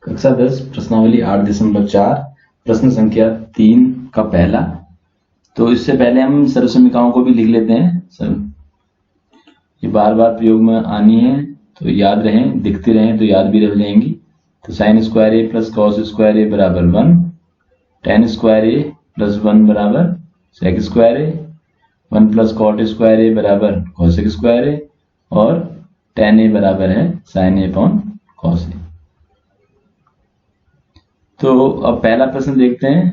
कक्षा 10 प्रश्नावली 8.4 प्रश्न संख्या 3 का पहला। तो इससे पहले हम सर्वसमीकाओं को भी लिख लेते हैं। ये बार बार प्रयोग में आनी है तो याद रहें, दिखती रहें तो याद भी रह जाएंगी। तो साइन स्क्वायर ए प्लस कॉस स्क्वायर ए बराबर 1, टेन स्क्वायर ए प्लस 1 बराबर सेक स्क्वायर ए, 1 प्लस कॉट स्क्वायर ए बराबर कॉसेक स्क्वायर ए, और टेन ए बराबर है sign A upon cos A. तो अब पहला प्रश्न देखते हैं,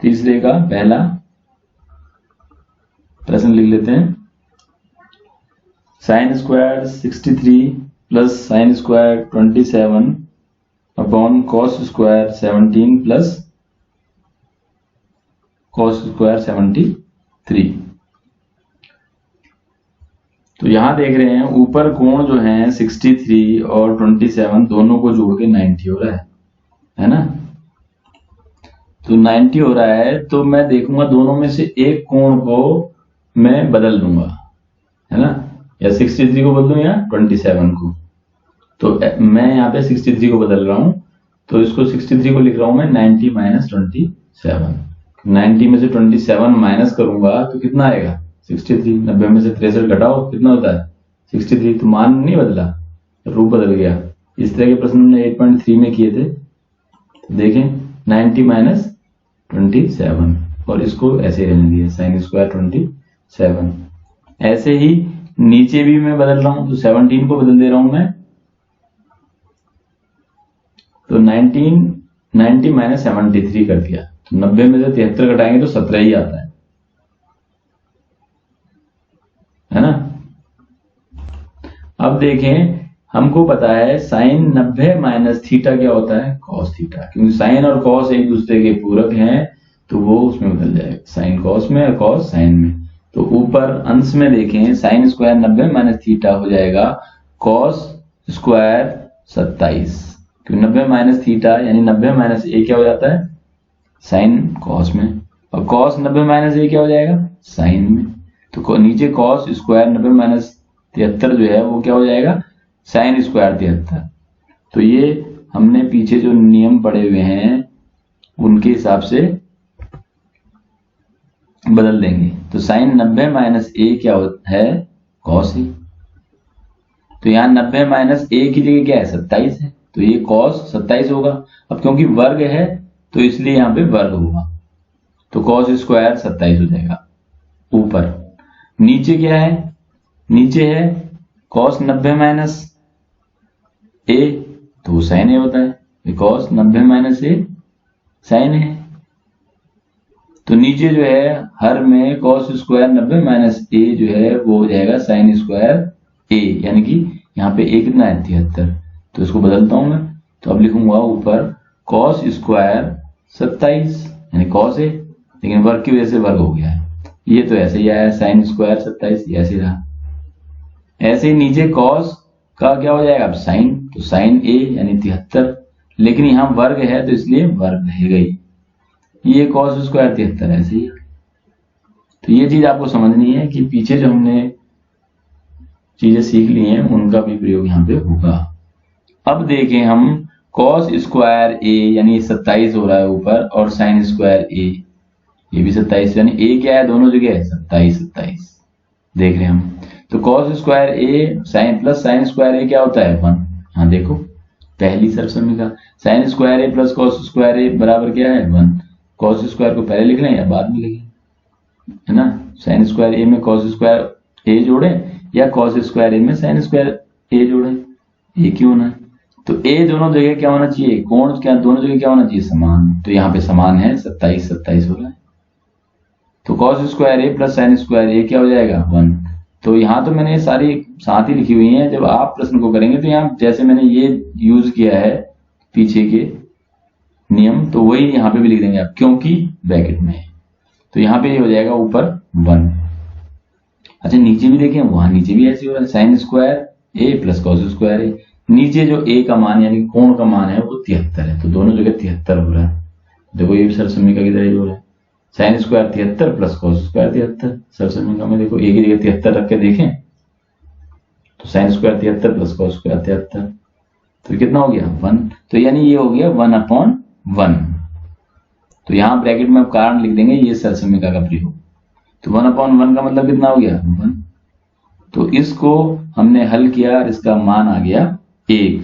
तीसरे का पहला प्रश्न लिख लेते हैं। Sine square 63 plus sine square 27 upon cos square 17 plus cos square 73। तो यहां देख रहे हैं ऊपर कोण जो है 63 और 27 दोनों को जोड़ के 90 हो रहा है ना। तो 90 हो रहा है तो मैं देखूंगा दोनों में से एक कोण को मैं बदल दूंगा, है ना, या 63 को बदलूं या 27 को। तो मैं यहाँ पे 63 को बदल रहा हूं, तो इसको 63 को लिख रहा हूं मैं 90 माइनस 27। 90 में से 27 माइनस करूंगा तो कितना आएगा 63। 90 में से 63 घटाओ कितना होता है 63। तो मान नहीं बदला, रूप बदल गया। इस तरह के प्रश्न हमने 8.3 में किए थे। तो देखें 90 माइनस 27 और इसको ऐसे रहने दिया साइन स्क्वायर 27। ऐसे ही नीचे भी मैं बदल रहा हूं, तो 17 को बदल दे रहा हूं मैं। तो 90 माइनस 73 कर दिया। तो 90 में से 73 घटाएंगे तो 17 ही आता है ना। अब देखें हमको पता है साइन 90 माइनस थीटा क्या होता है कॉस थीटा, क्योंकि साइन और कॉस एक दूसरे के पूरक हैं तो वो उसमें बदल जाएगा, साइन कॉस में और कॉस साइन में। तो ऊपर अंश में देखें साइन स्क्वायर 90 माइनस थीटा हो जाएगा कॉस स्क्वायर 27, क्योंकि 90 माइनस थीटा यानी 90 माइनस ए क्या हो जाता है साइन कॉस में, और कॉस 90 माइनस ए क्या हो जाएगा साइन में। तो नीचे कॉस स्क्वायर 90 माइनस 73 जो है वो क्या हो जाएगा साइन स्क्वायर 73। तो ये हमने पीछे जो नियम पढ़े हुए हैं उनके हिसाब से बदल देंगे। तो साइन 90 माइनस ए क्या है कॉस ए। तो यहां 90 माइनस ए की जगह क्या है 27 है, तो ये कॉस 27 होगा। अब क्योंकि वर्ग है तो इसलिए यहां पे वर्ग होगा, तो कॉस स्क्वायर 27 हो जाएगा ऊपर। नीचे क्या है, नीचे है कॉस 90 माइनस ए, तो वो साइन ए होता है, कॉस 90 माइनस ए साइन है। तो नीचे जो है हर में कॉस स्क्वायर 90 माइनस ए जो है वो हो जाएगा साइन स्क्वायर ए, यानी कि यहाँ पे ए कितना है 73। तो इसको बदलता हूं मैं, तो अब लिखूंगा ऊपर कॉस स्क्वायर 27 यानी कॉस ए, लेकिन वर्ग की वजह से वर्ग हो गया है। ये तो ऐसे ही आया साइन स्क्वायर 27, ऐसे रहा। ऐसे ही नीचे कॉस का क्या हो जाएगा अब साइन, तो साइन ए यानी 73, लेकिन यहां वर्ग है तो इसलिए वर्ग रहेगा ही। ये कॉस स्क्वायर 73 ऐसे ही। तो ये चीज आपको समझनी है कि पीछे जो हमने चीजें सीख ली हैं उनका भी प्रयोग यहाँ पे होगा। अब देखें हम कॉस स्क्वायर ए यानी 27 हो रहा है ऊपर, और साइन स्क्वायर ए ये भी 27, यानी ए क्या है दोनों जगह 27 देख रहे हैं हम। तो कॉस स्क्वायर ए साइन प्लस साइन स्क्वायर ए क्या होता है 1। हाँ देखो पहली सर्वसमीका साइन स्क्वायर ए प्लस कॉस स्क्वायर ए बराबर क्या है 1। कॉस स्क्वायर को पहले लिख लें या बाद में लिखें, है ना। साइन स्क्वायर ए में कॉस स्क्वायर ए जोड़े या कॉस स्क्वायर ए में साइन स्क्वायर ए जोड़े, एक ही होना है। तो ए दोनों जगह क्या होना चाहिए, कोण क्या दोनों जगह क्या होना चाहिए समान। तो यहाँ पे समान है 27 हो रहा है। तो कॉस स्क्वायर ए प्लस साइन स्क्वायर ए क्या हो जाएगा 1। तो यहाँ तो मैंने सारी साथ ही लिखी हुई हैं, जब आप प्रश्न को करेंगे तो यहाँ जैसे मैंने ये यूज किया है पीछे के नियम, तो वही यहाँ पे भी लिख देंगे आप, क्योंकि ब्रैकेट में है। तो यहाँ पे ये हो जाएगा ऊपर 1। अच्छा नीचे भी देखें, वहां नीचे भी ऐसे हो रहा है साइन स्क्वायर ए प्लस कॉस स्क्वायर ए। नीचे जो ए का मान यानी कोण का मान है वो 73 है, तो दोनों जगह 73 हो रहा है। देखो ये सर्वसमीका की तरह हो रहा है sine square 73 plus cos square 73। सर्वसमीका में देखो एक ही जगह 73 रख के देखें तो sine square 73 plus cos square 73। तो कितना हो गया 1। तो यानी ये हो गया 1/1। तो यहां ब्रैकेट में आप कारण लिख देंगे, ये सरसमीका का प्रयोग। तो 1/1 का मतलब कितना हो गया 1। तो इसको हमने हल किया और इसका मान आ गया 1।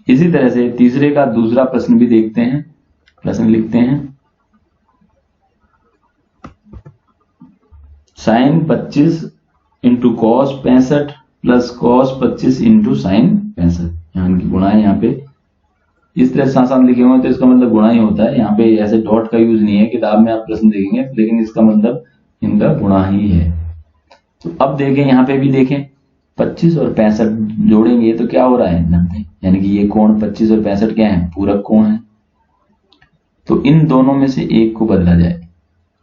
इसी तरह से तीसरे का दूसरा प्रश्न भी देखते हैं। प्रश्न लिखते हैं, sin 25 into cos 65 plus cos 25 into sine 65। यहाँ इनकी गुणा है, यहाँ पे इस तरह से आसान लिखे हुए तो इसका मतलब गुणा ही होता है। यहाँ पे ऐसे डॉट का यूज नहीं है, किताब में आप प्रश्न देखेंगे लेकिन इसका मतलब इनका गुणा ही है। तो अब देखें, यहाँ पे भी देखें 25 और 65 जोड़ेंगे तो क्या हो रहा है 90, यानी कि ये कोण 25 और 65 क्या है, पूरक कोण है। तो इन दोनों में से एक को बदला जाए।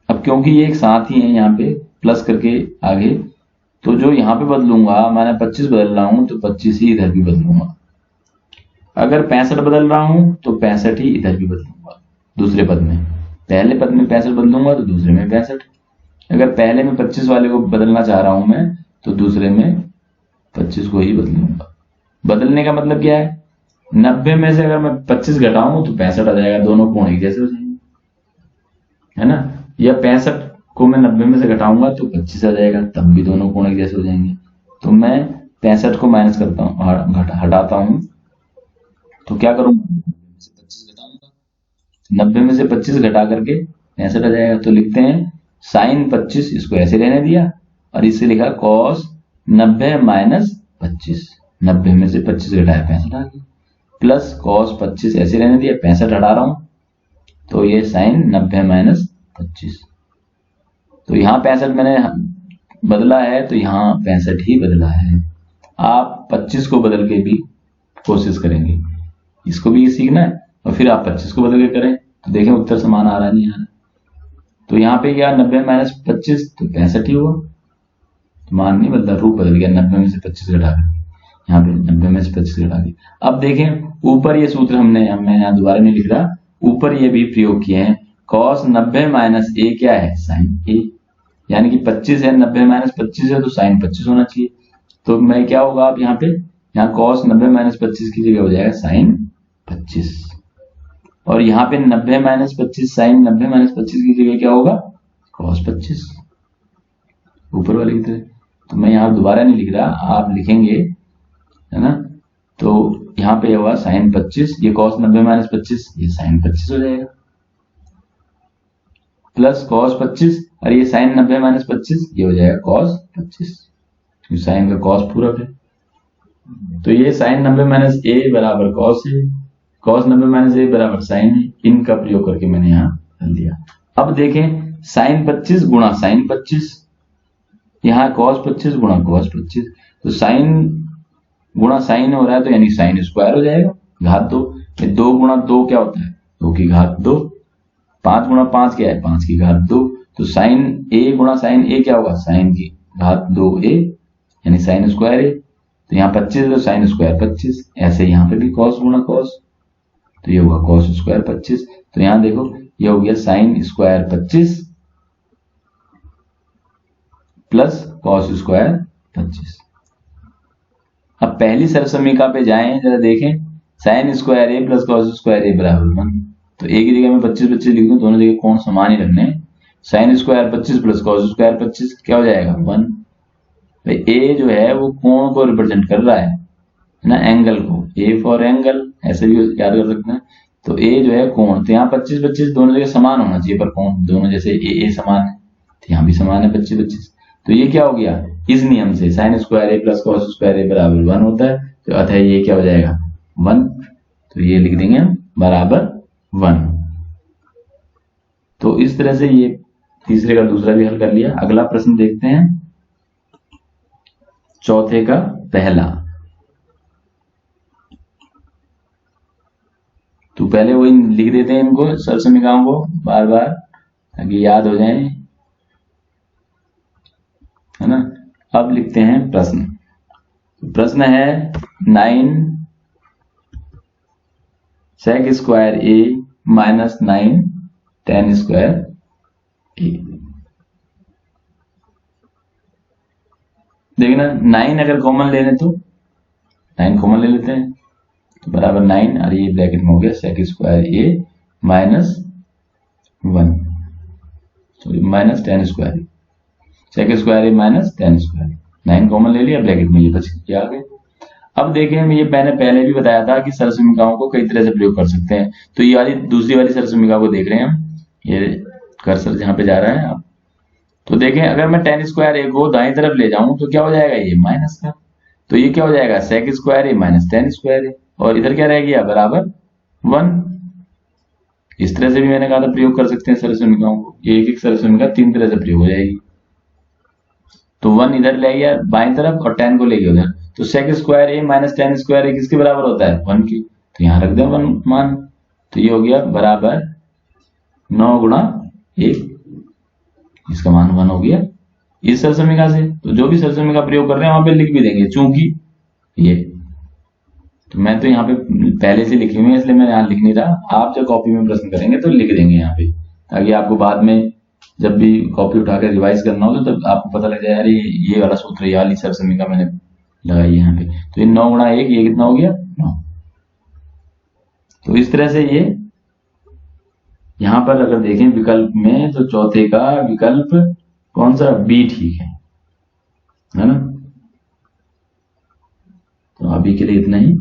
अब क्योंकि ये एक साथ ही है, यहाँ पे प्लस करके आगे, तो जो यहाँ पे बदलूंगा, मैंने 25 बदल रहा हूं तो 25 ही इधर भी बदलूंगा। अगर 65 बदल रहा हूं तो 65 ही इधर भी बदलूंगा। दूसरे पद में, पहले पद में 65 बदलूंगा तो दूसरे में 65। अगर पहले में 25 वाले को बदलना चाह रहा हूं मैं तो दूसरे में 25 को ही बदलूंगा। बदलने का मतलब क्या है, 90 में से अगर मैं 25 घटाऊं तो 65 आ जाएगा, दोनों कोण एक जैसे हो जाएंगे, है ना। या 65 को मैं 90 में से घटाऊंगा तो 25 आ जाएगा, तब भी दोनों कोण एक जैसे हो जाएंगे। तो मैं 65 को माइनस करता हूँ, हटाता हूं, तो क्या करूंगा 25 घटाऊंगा, 90 में से 25 घटा करके 65 आ जाएगा। तो लिखते हैं साइन 25, इसको ऐसे रहने दिया और इससे लिखा कॉस 90 माइनस 25, 90 में से 25 घटाया 65 आ गया, प्लस कॉस 25 ऐसे रहने दिया, 65 हटा रहा हूं तो ये साइन 90 माइनस 25। तो यहां 65 मैंने बदला है तो यहां 65 ही बदला है। आप 25 को बदल के भी कोशिश करेंगे, इसको भी सीखना है और फिर आप 25 को बदल के करें तो देखें उत्तर समान आ रहा नहीं आ रहा। तो यहाँ पे क्या 90 माइनस 25 तो 65 ही हुआ, तो मान नहीं बदला, रूप बदल गया, 90 में से 25 घटा के यहाँ पे 90 में से 25 घटा के। अब देखें ऊपर ये सूत्र मैं यहाँ दोबारा नहीं लिख रहा, ऊपर ये भी प्रयोग किए हैं, cos 90 माइनस ए क्या है साइन ए, यानी कि 25 है, 90 माइनस 25 है तो साइन 25 होना चाहिए। तो मैं क्या होगा, आप यहाँ पे यहाँ cos 90 माइनस 25 की जगह हो जाएगा साइन 25, और यहाँ पे 90 माइनस 25 साइन 90 माइनस 25 की जगह क्या होगा cos 25, ऊपर वाले की तरह। तो मैं यहाँ दोबारा नहीं लिख रहा, आप लिखेंगे, है ना। तो यहाँ पे होगा साइन 25, ये cos 90 माइनस 25 ये साइन 25 हो जाएगा, प्लस cos 25 और ये साइन 90 माइनस 25 ये हो जाएगा cos 25, क्योंकि साइन का cos पूरक है। तो ये साइन 90 माइनस ए बराबर cos है, cos 90 माइनस ए बराबर साइन है, इनका प्रयोग करके मैंने यहाँ हल दिया। अब देखें साइन 25 गुणा साइन 25, यहाँ cos 25 गुणा cos 25, तो साइन गुणा साइन हो रहा है तो यानी साइन स्क्वायर हो जाएगा, घात 2, 2 गुणा 2 क्या होता है 2 की घात 2, 5 गुणा 5 क्या है 5 की घात 2, तो साइन ए गुणा साइन ए क्या होगा साइन की घात 2a, यानी साइन स्क्वायर ए। तो यहाँ 25 है तो साइन स्क्वायर 25, ऐसे यहाँ पे भी cos गुणा cos, तो ये होगा cos स्क्वायर 25। तो यहाँ देखो ये हो गया sine square 25 plus cos square 25। अब पहली सरसमीका पे जाएं, जरा देखें, साइन स्क्वायर ए प्लस cos स्क्वायर ए बराबर 1, तो ए की जगह में 25 लिख दूं, दोनों जगह कोण समान ही रखने। Sine square 25 plus cos square 25 क्या हो जाएगा 1। भाई ए जो है वो कोण को रिप्रेजेंट कर रहा है ना, एंगल को, ए फॉर एंगल ऐसे भी याद कर सकते हैं। तो ए जो है कोण, तो यहाँ 25 दोनों जगह समान होना चाहिए, पर कोण दोनों जैसे ए समान है तो यहाँ भी समान है 25। तो ये क्या हो गया, इस नियम से साइन स्क्वायर ए प्लस cos स्क्वायर ए बराबर 1 होता है, तो अतः ये क्या हो जाएगा 1, तो ये लिख देंगे हम बराबर 1। तो इस तरह से ये तीसरे का दूसरा भी हल कर लिया। अगला प्रश्न देखते हैं, चौथे का पहला। तो पहले वही लिख देते हैं इनको सरसमीकाओं को बार बार ताकि याद हो जाए, है ना। अब लिखते हैं प्रश्न। प्रश्न है 9 sec स्क्वायर ए माइनस 9 tan स्क्वायर ए। देखना 9 अगर कॉमन ले लें तो 9 कॉमन ले लेते हैं, तो बराबर 9 और ये ब्रैकेट में हो गया सेक स्क्वायर ए माइनस 1, सॉरी माइनस 10 स्क्वायर ए, सेक स्क्वायर ए माइनस 10 स्क्वायर, 9 कॉमन ले लिया, ब्रैकेट में ये बच गया आगे। अब देखें, ये मैंने पहले भी बताया था कि सरसमीकाओं को कई तरह से प्रयोग कर सकते हैं। तो ये वाली दूसरी वाली सरसमीका को देख रहे हैं हम, ये कर्सर जहां पे जा रहा है आप, तो देखें अगर मैं 10 स्क्वायर ए को दाएं तरफ ले जाऊं तो क्या हो जाएगा, ये माइनस का, तो ये क्या हो जाएगा सेक स्क्वायर ए माइनस 10 स्क्वायर ए, और इधर क्या रह गया बराबर 1। इस तरह से भी मैंने कहा था प्रयोग कर सकते हैं सरसमीकाओं को, ये एक एक सरसमीका 3 तरह से प्रयोग हो जाएगी। तो 1 इधर ले गया बाएं तरफ और 10 को ले गया उधर, तो सेक स्क्वायर ए माइनस 10 स्क्वायर ए किसके बराबर होता है 1 की, तो यहां रख दें 1 मान, तो ये हो गया बराबर 9 गुणा 1, इसका मान 1 हो गया इस सरसमीका से। तो जो भी सरसमीका प्रयोग कर रहे हैं वहां पे लिख भी देंगे, चूंकि ये, तो मैं तो यहाँ पे पहले से लिखी हुई है इसलिए मैं यहाँ लिख नहीं रहा, आप जब कॉपी में प्रश्न करेंगे तो लिख देंगे यहाँ पे, ताकि आपको बाद में जब भी कॉपी उठाकर रिवाइज करना हो तो तब आपको पता लग जाए, अरे ये वाला सूत्र, ये वाली सरसमीका मैंने लगाई है यहाँ पे। तो ये 9 गुणा 1, ये कितना हो गया 9। तो इस तरह से ये यहां पर अगर देखें विकल्प में तो चौथे का विकल्प कौन सा, बी ठीक है ना। तो अभी के लिए इतना ही।